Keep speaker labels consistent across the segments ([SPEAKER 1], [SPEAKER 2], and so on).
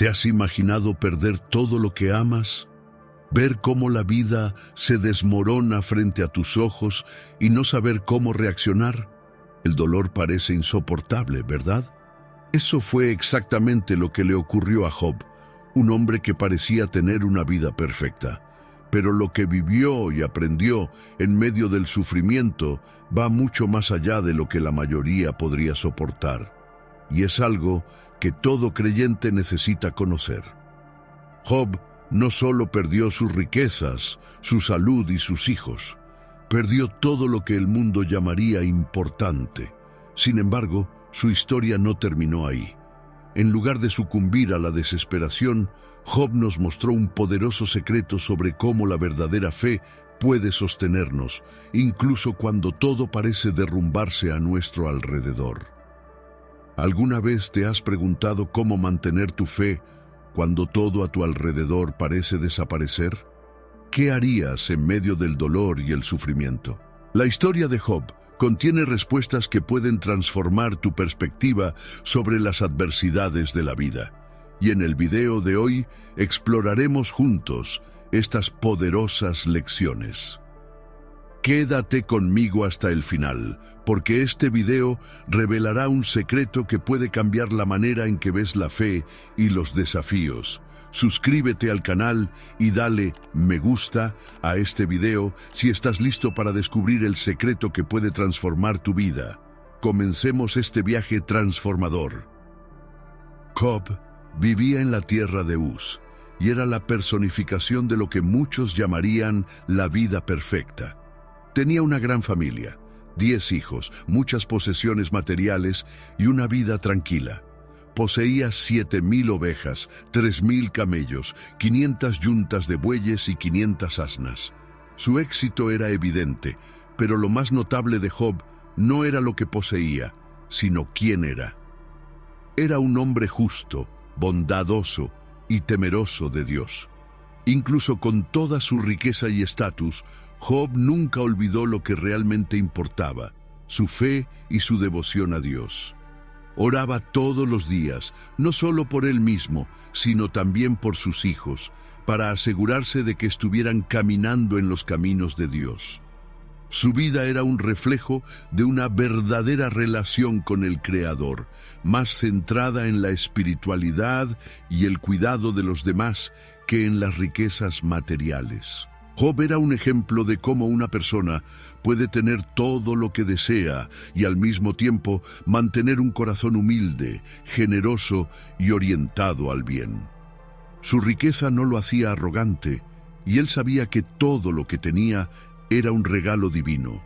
[SPEAKER 1] ¿Te has imaginado perder todo lo que amas? Ver cómo la vida se desmorona frente a tus ojos y no saber cómo reaccionar. El dolor parece insoportable, ¿verdad? Eso fue exactamente lo que le ocurrió a Job, un hombre que parecía tener una vida perfecta. Pero lo que vivió y aprendió en medio del sufrimiento va mucho más allá de lo que la mayoría podría soportar. Y es algo que todo creyente necesita conocer. Job no solo perdió sus riquezas, su salud y sus hijos, perdió todo lo que el mundo llamaría importante. Sin embargo, su historia no terminó ahí. En lugar de sucumbir a la desesperación, Job nos mostró un poderoso secreto sobre cómo la verdadera fe puede sostenernos, incluso cuando todo parece derrumbarse a nuestro alrededor. ¿Alguna vez te has preguntado cómo mantener tu fe cuando todo a tu alrededor parece desaparecer? ¿Qué harías en medio del dolor y el sufrimiento? La historia de Job contiene respuestas que pueden transformar tu perspectiva sobre las adversidades de la vida. Y en el video de hoy exploraremos juntos estas poderosas lecciones. Quédate conmigo hasta el final, porque este video revelará un secreto que puede cambiar la manera en que ves la fe y los desafíos. Suscríbete al canal y dale me gusta a este video si estás listo para descubrir el secreto que puede transformar tu vida. Comencemos este viaje transformador. Job vivía en la tierra de Uz y era la personificación de lo que muchos llamarían la vida perfecta. Tenía una gran familia, 10 hijos, muchas posesiones materiales y una vida tranquila. Poseía 7,000 ovejas, 3,000 camellos, 500 yuntas de bueyes y 500 asnas. Su éxito era evidente, pero lo más notable de Job no era lo que poseía, sino quién era. Era un hombre justo, bondadoso y temeroso de Dios. Incluso con toda su riqueza y estatus, Job nunca olvidó lo que realmente importaba, su fe y su devoción a Dios. Oraba todos los días, no solo por él mismo, sino también por sus hijos, para asegurarse de que estuvieran caminando en los caminos de Dios. Su vida era un reflejo de una verdadera relación con el Creador, más centrada en la espiritualidad y el cuidado de los demás que en las riquezas materiales. Job era un ejemplo de cómo una persona puede tener todo lo que desea y al mismo tiempo mantener un corazón humilde, generoso y orientado al bien. Su riqueza no lo hacía arrogante y él sabía que todo lo que tenía era un regalo divino.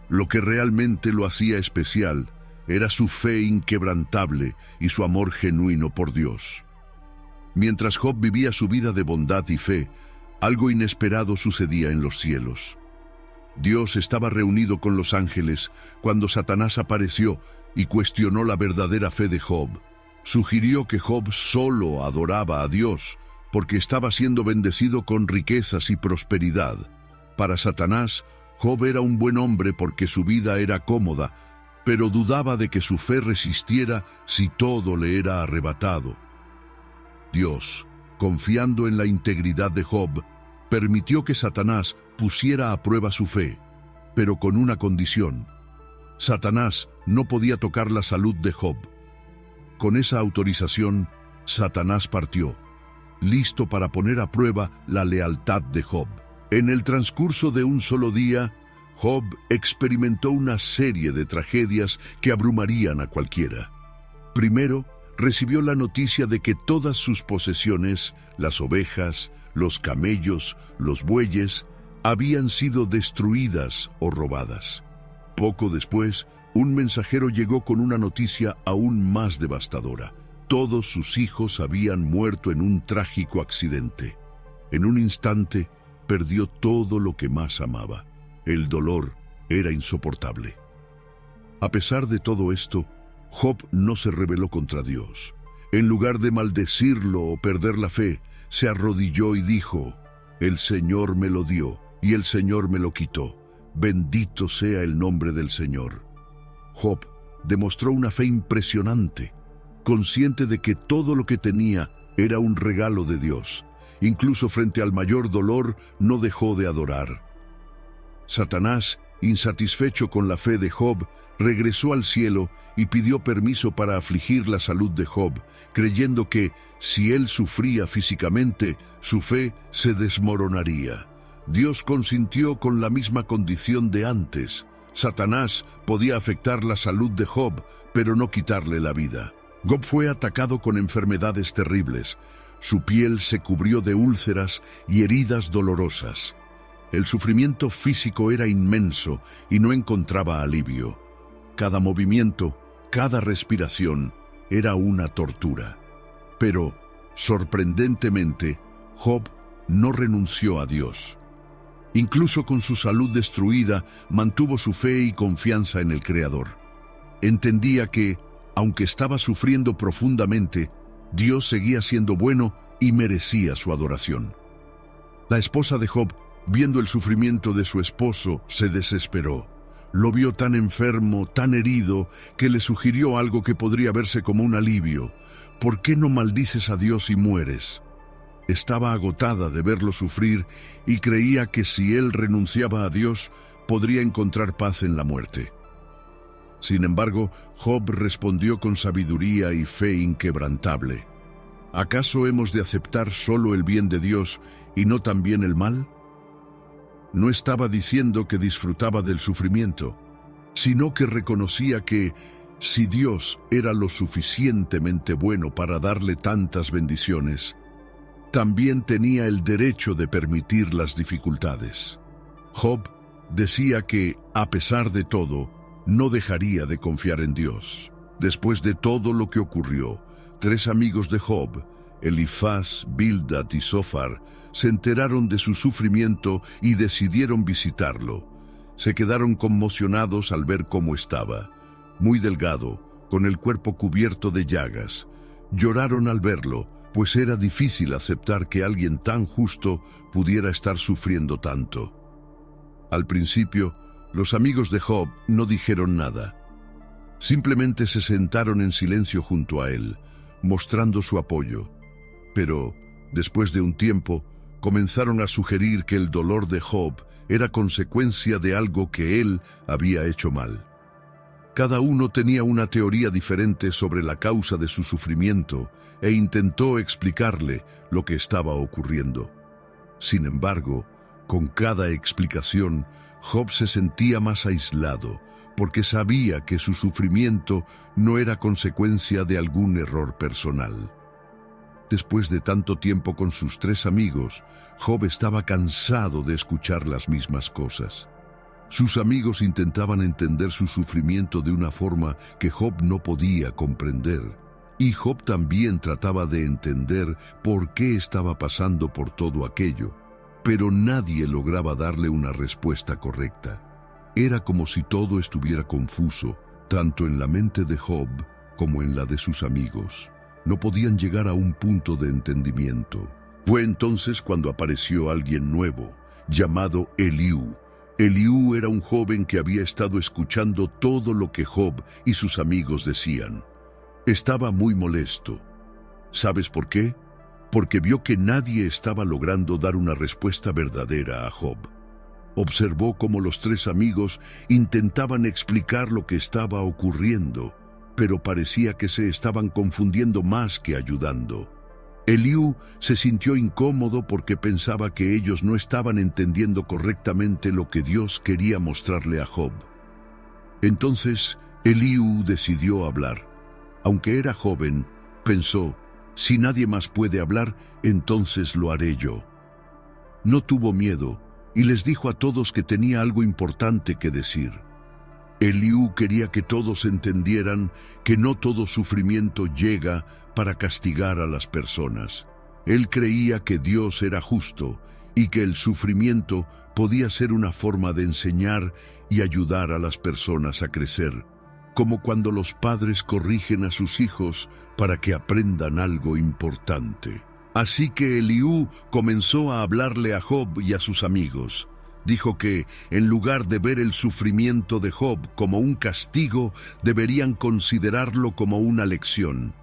[SPEAKER 1] Lo que realmente lo hacía especial era su fe inquebrantable y su amor genuino por Dios. Mientras Job vivía su vida de bondad y fe, algo inesperado sucedía en los cielos. Dios estaba reunido con los ángeles cuando Satanás apareció y cuestionó la verdadera fe de Job. Sugirió que Job solo adoraba a Dios porque estaba siendo bendecido con riquezas y prosperidad. Para Satanás, Job era un buen hombre porque su vida era cómoda, pero dudaba de que su fe resistiera si todo le era arrebatado. Dios, confiando en la integridad de Job, permitió que Satanás pusiera a prueba su fe, pero con una condición. Satanás no podía tocar la salud de Job. Con esa autorización, Satanás partió, listo para poner a prueba la lealtad de Job. En el transcurso de un solo día, Job experimentó una serie de tragedias que abrumarían a cualquiera. Primero, recibió la noticia de que todas sus posesiones, las ovejas, los camellos, los bueyes, habían sido destruidas o robadas. Poco después, un mensajero llegó con una noticia aún más devastadora. Todos sus hijos habían muerto en un trágico accidente. En un instante, perdió todo lo que más amaba. El dolor era insoportable. A pesar de todo esto, Job no se rebeló contra Dios. En lugar de maldecirlo o perder la fe, se arrodilló y dijo: «El Señor me lo dio y el Señor me lo quitó. Bendito sea el nombre del Señor». Job demostró una fe impresionante, consciente de que todo lo que tenía Era un regalo de Dios. Incluso frente al mayor dolor, no dejó de adorar. Satanás, insatisfecho con la fe de Job, regresó al cielo y pidió permiso para afligir la salud de Job, creyendo que, si él sufría físicamente, su fe se desmoronaría. Dios consintió con la misma condición de antes. Satanás podía afectar la salud de Job, pero no quitarle la vida. Job fue atacado con enfermedades terribles. Su piel se cubrió de úlceras y heridas dolorosas. El sufrimiento físico era inmenso y no encontraba alivio. Cada movimiento, cada respiración, era una tortura. Pero, sorprendentemente, Job no renunció a Dios. Incluso con su salud destruida, mantuvo su fe y confianza en el Creador. Entendía que, aunque estaba sufriendo profundamente, Dios seguía siendo bueno y merecía su adoración. La esposa de Job, viendo el sufrimiento de su esposo, se desesperó. Lo vio tan enfermo, tan herido, que le sugirió algo que podría verse como un alivio. ¿Por qué no maldices a Dios y mueres? Estaba agotada de verlo sufrir y creía que si él renunciaba a Dios, podría encontrar paz en la muerte. Sin embargo, Job respondió con sabiduría y fe inquebrantable. ¿Acaso hemos de aceptar solo el bien de Dios y no también el mal? No estaba diciendo que disfrutaba del sufrimiento, sino que reconocía que, si Dios era lo suficientemente bueno para darle tantas bendiciones, también tenía el derecho de permitir las dificultades. Job decía que, a pesar de todo, no dejaría de confiar en Dios. Después de todo lo que ocurrió, 3 amigos de Job, Elifaz, Bildad y Zofar, se enteraron de su sufrimiento y decidieron visitarlo. Se quedaron conmocionados al ver cómo estaba, muy delgado, con el cuerpo cubierto de llagas. Lloraron al verlo, pues era difícil aceptar que alguien tan justo pudiera estar sufriendo tanto. Al principio, los amigos de Job no dijeron nada. Simplemente se sentaron en silencio junto a él, mostrando su apoyo. Pero, después de un tiempo, comenzaron a sugerir que el dolor de Job era consecuencia de algo que él había hecho mal. Cada uno tenía una teoría diferente sobre la causa de su sufrimiento e intentó explicarle lo que estaba ocurriendo. Sin embargo, con cada explicación, Job se sentía más aislado, porque sabía que su sufrimiento no era consecuencia de algún error personal. Después de tanto tiempo con sus 3 amigos, Job estaba cansado de escuchar las mismas cosas. Sus amigos intentaban entender su sufrimiento de una forma que Job no podía comprender, y Job también trataba de entender por qué estaba pasando por todo aquello, pero nadie lograba darle una respuesta correcta. Era como si todo estuviera confuso, tanto en la mente de Job como en la de sus amigos. No podían llegar a un punto de entendimiento. Fue entonces cuando apareció alguien nuevo, llamado Eliú. Eliú era un joven que había estado escuchando todo lo que Job y sus amigos decían. Estaba muy molesto. ¿Sabes por qué? Porque vio que nadie estaba logrando dar una respuesta verdadera a Job. Observó cómo los 3 amigos intentaban explicar lo que estaba ocurriendo, pero parecía que se estaban confundiendo más que ayudando. Eliú se sintió incómodo porque pensaba que ellos no estaban entendiendo correctamente lo que Dios quería mostrarle a Job. Entonces, Eliú decidió hablar. Aunque era joven, pensó, si nadie más puede hablar, entonces lo haré yo. No tuvo miedo y les dijo a todos que tenía algo importante que decir. Eliú quería que todos entendieran que no todo sufrimiento llega para castigar a las personas. Él creía que Dios era justo y que el sufrimiento podía ser una forma de enseñar y ayudar a las personas a crecer, como cuando los padres corrigen a sus hijos para que aprendan algo importante. Así que Eliú comenzó a hablarle a Job y a sus amigos. Dijo que, en lugar de ver el sufrimiento de Job como un castigo, deberían considerarlo como una lección.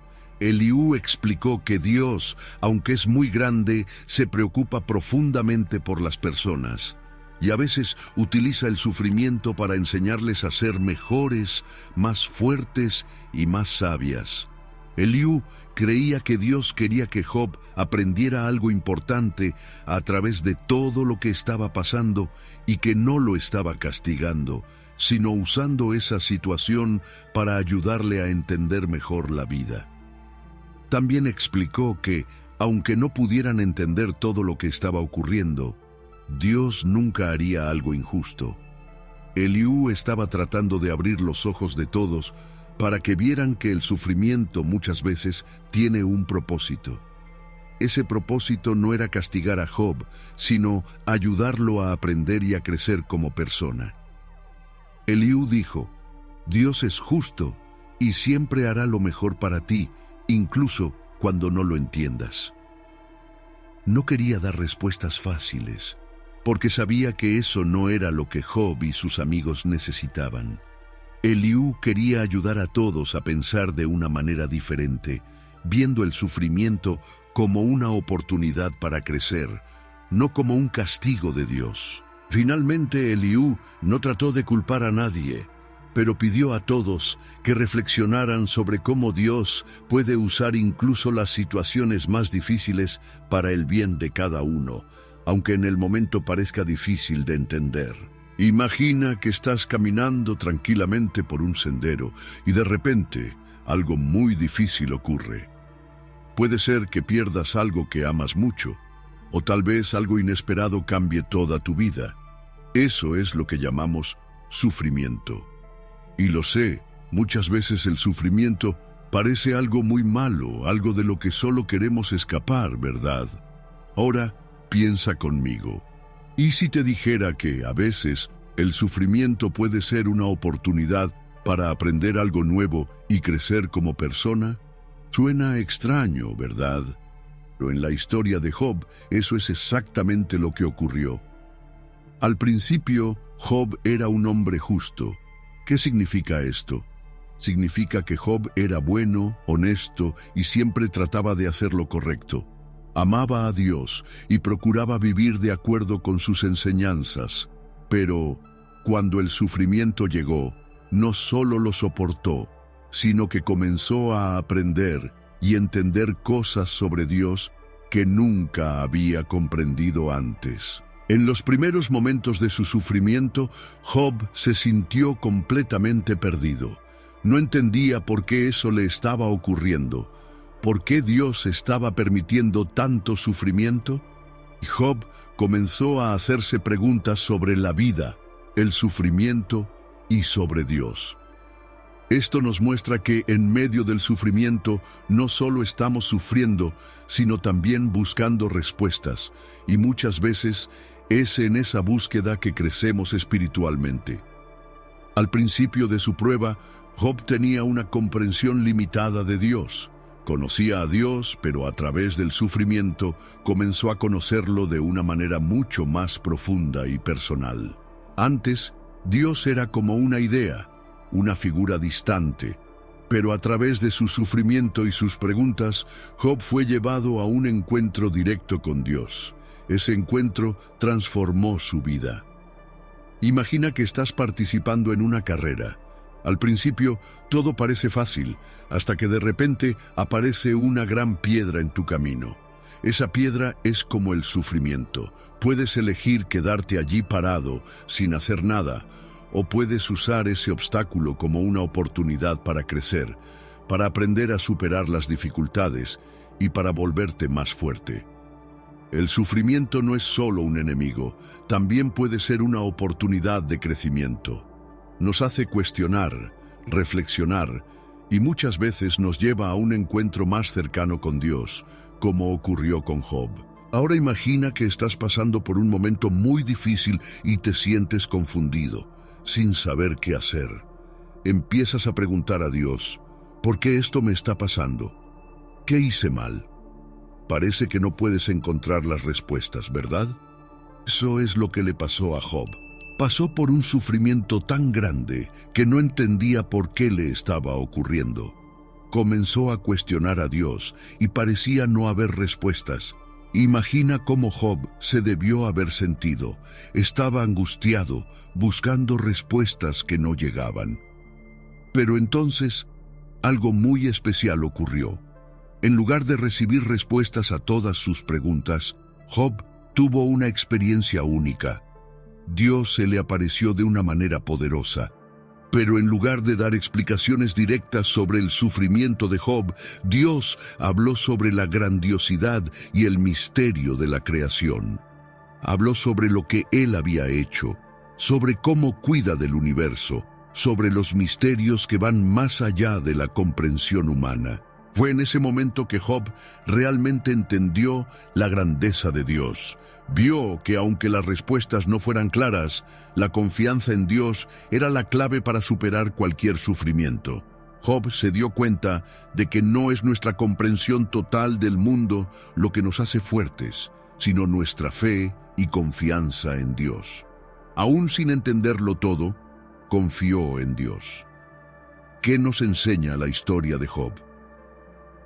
[SPEAKER 1] Eliú explicó que Dios, aunque es muy grande, se preocupa profundamente por las personas y a veces utiliza el sufrimiento para enseñarles a ser mejores, más fuertes y más sabias. Eliú creía que Dios quería que Job aprendiera algo importante a través de todo lo que estaba pasando y que no lo estaba castigando, sino usando esa situación para ayudarle a entender mejor la vida. También explicó que, aunque no pudieran entender todo lo que estaba ocurriendo, Dios nunca haría algo injusto. Eliú estaba tratando de abrir los ojos de todos para que vieran que el sufrimiento muchas veces tiene un propósito. Ese propósito no era castigar a Job, sino ayudarlo a aprender y a crecer como persona. Eliú dijo: Dios es justo y siempre hará lo mejor para ti, incluso cuando no lo entiendas. No quería dar respuestas fáciles, porque sabía que eso no era lo que Job y sus amigos necesitaban. Eliú quería ayudar a todos a pensar de una manera diferente, viendo el sufrimiento como una oportunidad para crecer, no como un castigo de Dios. Finalmente, Eliú no trató de culpar a nadie, pero pidió a todos que reflexionaran sobre cómo Dios puede usar incluso las situaciones más difíciles para el bien de cada uno, aunque en el momento parezca difícil de entender. Imagina que estás caminando tranquilamente por un sendero y de repente algo muy difícil ocurre. Puede ser que pierdas algo que amas mucho, o tal vez algo inesperado cambie toda tu vida. Eso es lo que llamamos sufrimiento. Y lo sé, muchas veces el sufrimiento parece algo muy malo, algo de lo que solo queremos escapar, ¿verdad? Ahora, piensa conmigo. ¿Y si te dijera que, a veces, el sufrimiento puede ser una oportunidad para aprender algo nuevo y crecer como persona? Suena extraño, ¿verdad? Pero en la historia de Job, eso es exactamente lo que ocurrió. Al principio, Job era un hombre justo. ¿Qué significa esto? Significa que Job era bueno, honesto y siempre trataba de hacer lo correcto. Amaba a Dios y procuraba vivir de acuerdo con sus enseñanzas. Pero, cuando el sufrimiento llegó, no solo lo soportó, sino que comenzó a aprender y entender cosas sobre Dios que nunca había comprendido antes. En los primeros momentos de su sufrimiento, Job se sintió completamente perdido. No entendía por qué eso le estaba ocurriendo. ¿Por qué Dios estaba permitiendo tanto sufrimiento? Y Job comenzó a hacerse preguntas sobre la vida, el sufrimiento y sobre Dios. Esto nos muestra que en medio del sufrimiento no solo estamos sufriendo, sino también buscando respuestas, y muchas veces es en esa búsqueda que crecemos espiritualmente. Al principio de su prueba, Job tenía una comprensión limitada de Dios. Conocía a Dios, pero a través del sufrimiento comenzó a conocerlo de una manera mucho más profunda y personal. Antes, Dios era como una idea, una figura distante, pero a través de su sufrimiento y sus preguntas, Job fue llevado a un encuentro directo con Dios. Ese encuentro transformó su vida. Imagina que estás participando en una carrera. Al principio, todo parece fácil, hasta que de repente aparece una gran piedra en tu camino. Esa piedra es como el sufrimiento. Puedes elegir quedarte allí parado, sin hacer nada, o puedes usar ese obstáculo como una oportunidad para crecer, para aprender a superar las dificultades y para volverte más fuerte. El sufrimiento no es solo un enemigo, también puede ser una oportunidad de crecimiento. Nos hace cuestionar, reflexionar y muchas veces nos lleva a un encuentro más cercano con Dios, como ocurrió con Job. Ahora imagina que estás pasando por un momento muy difícil y te sientes confundido, sin saber qué hacer. Empiezas a preguntar a Dios, ¿por qué esto me está pasando? ¿Qué hice mal? Parece que no puedes encontrar las respuestas, ¿verdad? Eso es lo que le pasó a Job. Pasó por un sufrimiento tan grande que no entendía por qué le estaba ocurriendo. comenzó a cuestionar a Dios y parecía no haber respuestas. Imagina cómo Job se debió haber sentido. Estaba angustiado, buscando respuestas que no llegaban. Pero entonces, algo muy especial ocurrió. En lugar de recibir respuestas a todas sus preguntas, Job tuvo una experiencia única. Dios se le apareció de una manera poderosa. Pero en lugar de dar explicaciones directas sobre el sufrimiento de Job, Dios habló sobre la grandiosidad y el misterio de la creación. Habló sobre lo que Él había hecho, sobre cómo cuida del universo, sobre los misterios que van más allá de la comprensión humana. Fue en ese momento que Job realmente entendió la grandeza de Dios. Vio que aunque las respuestas no fueran claras, la confianza en Dios era la clave para superar cualquier sufrimiento. Job se dio cuenta de que no es nuestra comprensión total del mundo lo que nos hace fuertes, sino nuestra fe y confianza en Dios. Aún sin entenderlo todo, confió en Dios. ¿Qué nos enseña la historia de Job?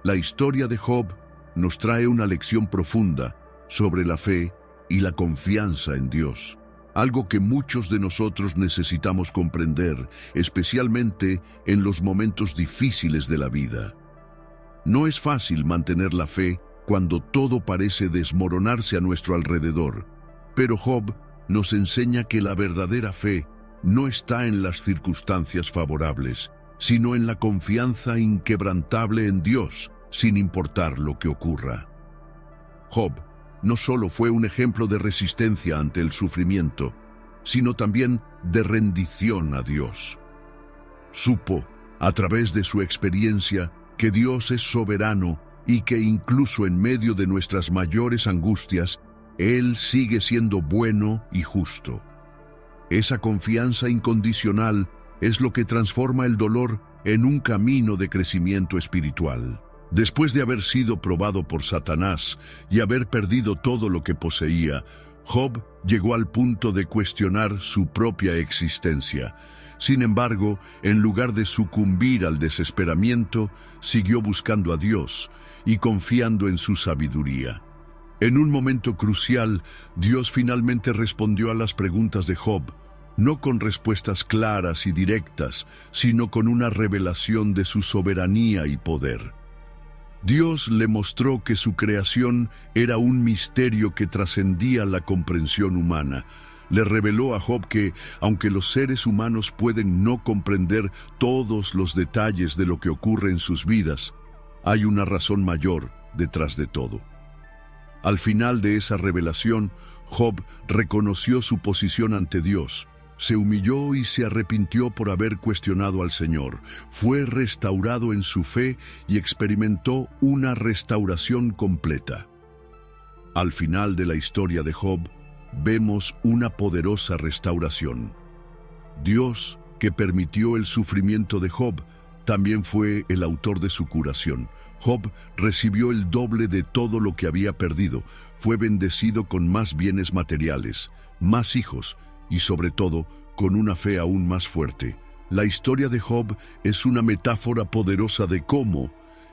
[SPEAKER 1] La historia de Job nos trae una lección profunda sobre la fe y la confianza en Dios, algo que muchos de nosotros necesitamos comprender, especialmente en los momentos difíciles de la vida. No es fácil mantener la fe cuando todo parece desmoronarse a nuestro alrededor, pero Job nos enseña que la verdadera fe no está en las circunstancias favorables, sino en la confianza inquebrantable en Dios, sin importar lo que ocurra. Job no solo fue un ejemplo de resistencia ante el sufrimiento, sino también de rendición a Dios. Supo, a través de su experiencia, que Dios es soberano y que incluso en medio de nuestras mayores angustias, Él sigue siendo bueno y justo. Esa confianza incondicional es lo que transforma el dolor en un camino de crecimiento espiritual. Después de haber sido probado por Satanás y haber perdido todo lo que poseía, Job llegó al punto de cuestionar su propia existencia. Sin embargo, en lugar de sucumbir al desesperamiento, siguió buscando a Dios y confiando en su sabiduría. En un momento crucial, Dios finalmente respondió a las preguntas de Job, no con respuestas claras y directas, sino con una revelación de su soberanía y poder. Dios le mostró que su creación era un misterio que trascendía la comprensión humana. Le reveló a Job que, aunque los seres humanos pueden no comprender todos los detalles de lo que ocurre en sus vidas, hay una razón mayor detrás de todo. Al final de esa revelación, Job reconoció su posición ante Dios. Se humilló y se arrepintió por haber cuestionado al Señor. Fue restaurado en su fe y experimentó una restauración completa. Al final de la historia de Job, vemos una poderosa restauración. Dios, que permitió el sufrimiento de Job, también fue el autor de su curación. Job recibió el doble de todo lo que había perdido. Fue bendecido con más bienes materiales, más hijos, y sobre todo, con una fe aún más fuerte. La historia de Job es una metáfora poderosa de cómo,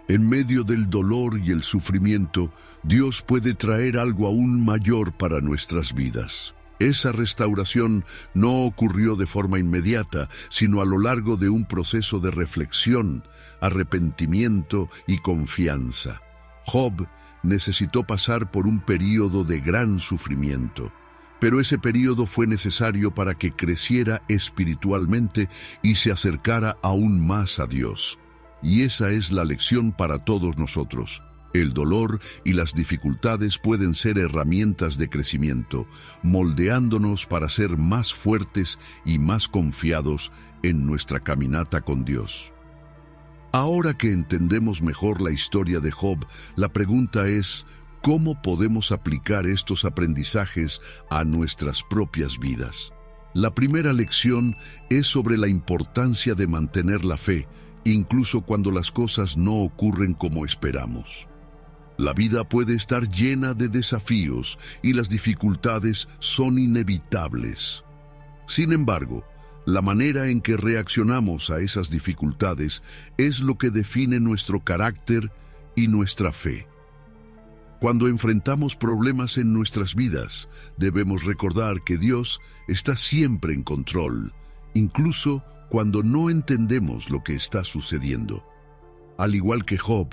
[SPEAKER 1] en medio del dolor y el sufrimiento, Dios puede traer algo aún mayor para nuestras vidas. Esa restauración no ocurrió de forma inmediata, sino a lo largo de un proceso de reflexión, arrepentimiento y confianza. Job necesitó pasar por un período de gran sufrimiento. Pero ese período fue necesario para que creciera espiritualmente y se acercara aún más a Dios. Y esa es la lección para todos nosotros. El dolor y las dificultades pueden ser herramientas de crecimiento, moldeándonos para ser más fuertes y más confiados en nuestra caminata con Dios. Ahora que entendemos mejor la historia de Job, la pregunta es: ¿cómo podemos aplicar estos aprendizajes a nuestras propias vidas? La primera lección es sobre la importancia de mantener la fe, incluso cuando las cosas no ocurren como esperamos. La vida puede estar llena de desafíos y las dificultades son inevitables. Sin embargo, La manera en que reaccionamos a esas dificultades es lo que define nuestro carácter y nuestra fe. Cuando enfrentamos problemas en nuestras vidas, debemos recordar que Dios está siempre en control, incluso cuando no entendemos lo que está sucediendo. Al igual que Job,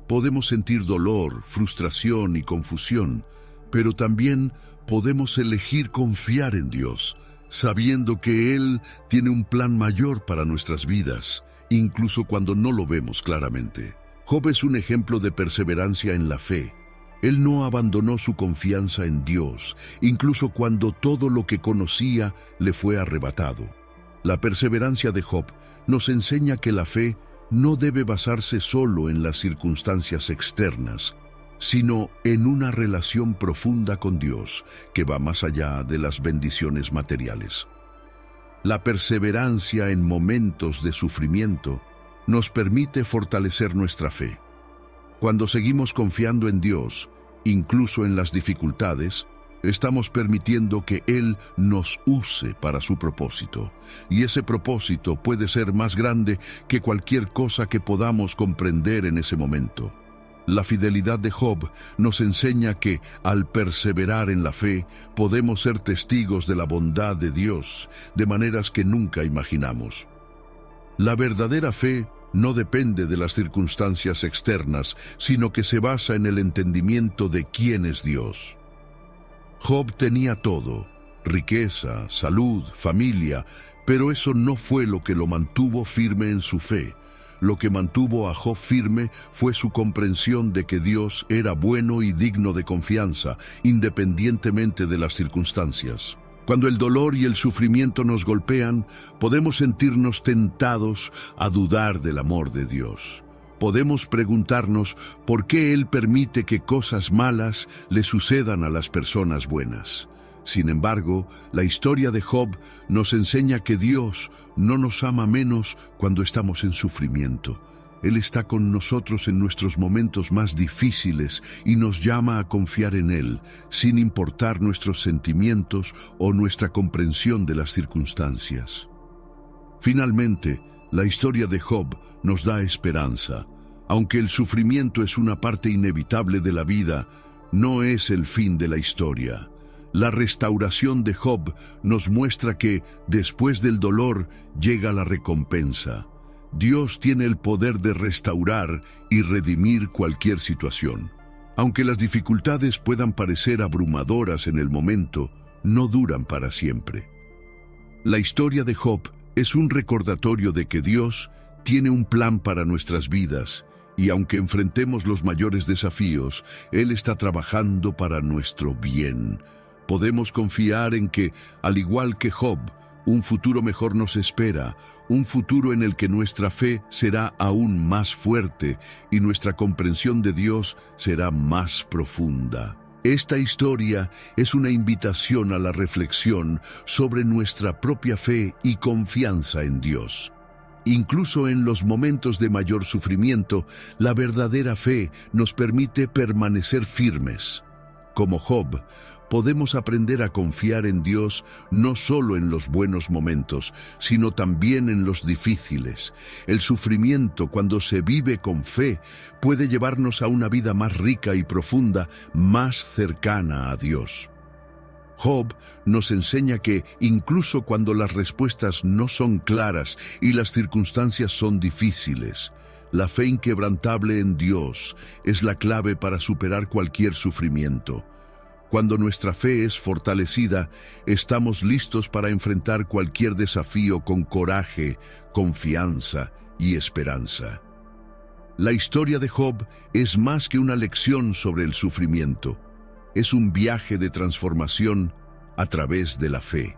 [SPEAKER 1] podemos sentir dolor, frustración y confusión, pero también podemos elegir confiar en Dios, sabiendo que Él tiene un plan mayor para nuestras vidas, incluso cuando no lo vemos claramente. Job es un ejemplo de perseverancia en la fe. Él no abandonó su confianza en Dios, incluso cuando todo lo que conocía le fue arrebatado. La perseverancia de Job nos enseña que la fe no debe basarse solo en las circunstancias externas, sino en una relación profunda con Dios que va más allá de las bendiciones materiales. La perseverancia en momentos de sufrimiento nos permite fortalecer nuestra fe. Cuando seguimos confiando en Dios, incluso en las dificultades, estamos permitiendo que Él nos use para su propósito, y ese propósito puede ser más grande que cualquier cosa que podamos comprender en ese momento. La fidelidad de Job nos enseña que, al perseverar en la fe, podemos ser testigos de la bondad de Dios de maneras que nunca imaginamos. La verdadera fe no depende de las circunstancias externas, sino que se basa en el entendimiento de quién es Dios. Job tenía todo: riqueza, salud, familia, pero eso no fue lo que lo mantuvo firme en su fe. Lo que mantuvo a Job firme fue su comprensión de que Dios era bueno y digno de confianza, independientemente de las circunstancias. Cuando el dolor y el sufrimiento nos golpean, podemos sentirnos tentados a dudar del amor de Dios. Podemos preguntarnos por qué Él permite que cosas malas le sucedan a las personas buenas. Sin embargo, la historia de Job nos enseña que Dios no nos ama menos cuando estamos en sufrimiento. Él está con nosotros en nuestros momentos más difíciles y nos llama a confiar en Él, sin importar nuestros sentimientos o nuestra comprensión de las circunstancias. Finalmente, la historia de Job nos da esperanza. Aunque el sufrimiento es una parte inevitable de la vida, no es el fin de la historia. La restauración de Job nos muestra que, después del dolor, llega la recompensa. Dios tiene el poder de restaurar y redimir cualquier situación. Aunque las dificultades puedan parecer abrumadoras en el momento, no duran para siempre. La historia de Job es un recordatorio de que Dios tiene un plan para nuestras vidas, y aunque enfrentemos los mayores desafíos, Él está trabajando para nuestro bien. Podemos confiar en que, al igual que Job, un futuro mejor nos espera, un futuro en el que nuestra fe será aún más fuerte y nuestra comprensión de Dios será más profunda. Esta historia es una invitación a la reflexión sobre nuestra propia fe y confianza en Dios. Incluso en los momentos de mayor sufrimiento, la verdadera fe nos permite permanecer firmes. Como Job, podemos aprender a confiar en Dios no solo en los buenos momentos, sino también en los difíciles. El sufrimiento, cuando se vive con fe, puede llevarnos a una vida más rica y profunda, más cercana a Dios. Job nos enseña que, incluso cuando las respuestas no son claras y las circunstancias son difíciles, la fe inquebrantable en Dios es la clave para superar cualquier sufrimiento. Cuando nuestra fe es fortalecida, estamos listos para enfrentar cualquier desafío con coraje, confianza y esperanza. La historia de Job es más que una lección sobre el sufrimiento. Es un viaje de transformación a través de la fe.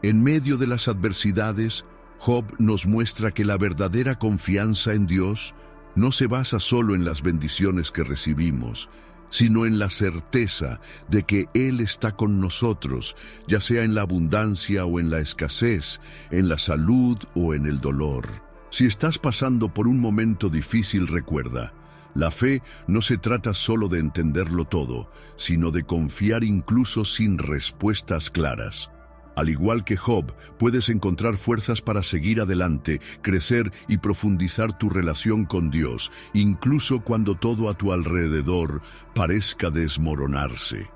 [SPEAKER 1] En medio de las adversidades, Job nos muestra que la verdadera confianza en Dios no se basa solo en las bendiciones que recibimos, sino en la certeza de que Él está con nosotros, ya sea en la abundancia o en la escasez, en la salud o en el dolor. Si estás pasando por un momento difícil, recuerda: la fe no se trata solo de entenderlo todo, sino de confiar incluso sin respuestas claras. Al igual que Job, puedes encontrar fuerzas para seguir adelante, crecer y profundizar tu relación con Dios, incluso cuando todo a tu alrededor parezca desmoronarse.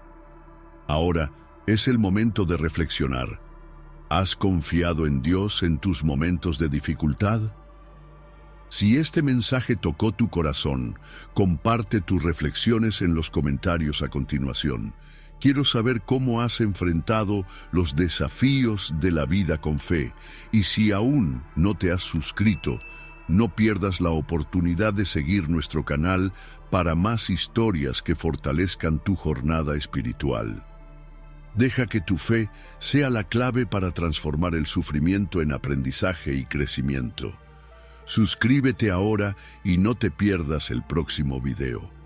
[SPEAKER 1] Ahora es el momento de reflexionar. ¿Has confiado en Dios en tus momentos de dificultad? Si este mensaje tocó tu corazón, comparte tus reflexiones en los comentarios a continuación. Quiero saber cómo has enfrentado los desafíos de la vida con fe. Y si aún no te has suscrito, no pierdas la oportunidad de seguir nuestro canal para más historias que fortalezcan tu jornada espiritual. Deja que tu fe sea la clave para transformar el sufrimiento en aprendizaje y crecimiento. Suscríbete ahora y no te pierdas el próximo video.